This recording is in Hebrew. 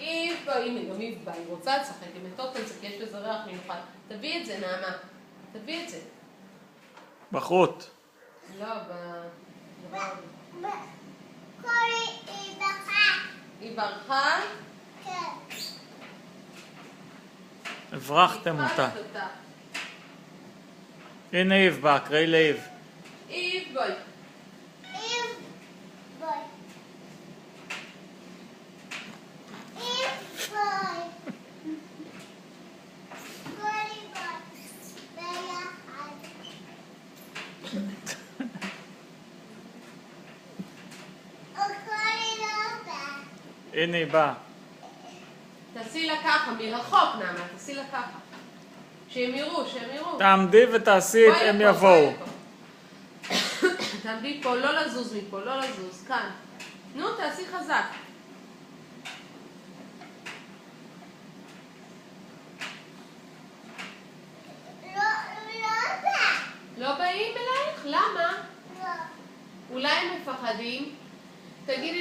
איב בואי, הנה גם איב בא, היא רוצה לשחק עם הטוטלס, כי יש לזה ריח מיוחד. תביא את זה, נעמה. תביא את זה. בחוט. לא, קורי היא ברחה. היא ברחה? כן. הברחתם אותה. הנה איב בא, קראי לאיב. איב בואי. איב בואי. איב בואי. קורי בואי. ביחד. קורי לא בא. הנה היא באה. תעשי לה ככה, מרחוק נעמה, תעשי לה ככה. שהם יראו, שהם יראו. תעמדי ותעשי את הם יבואו. תעמדי פה, לא לזוז מפה, לא לזוז, כאן. נו, תעשי חזק. לא בא. לא באים אלייך? למה? לא. אולי הם מפחדים? תגידי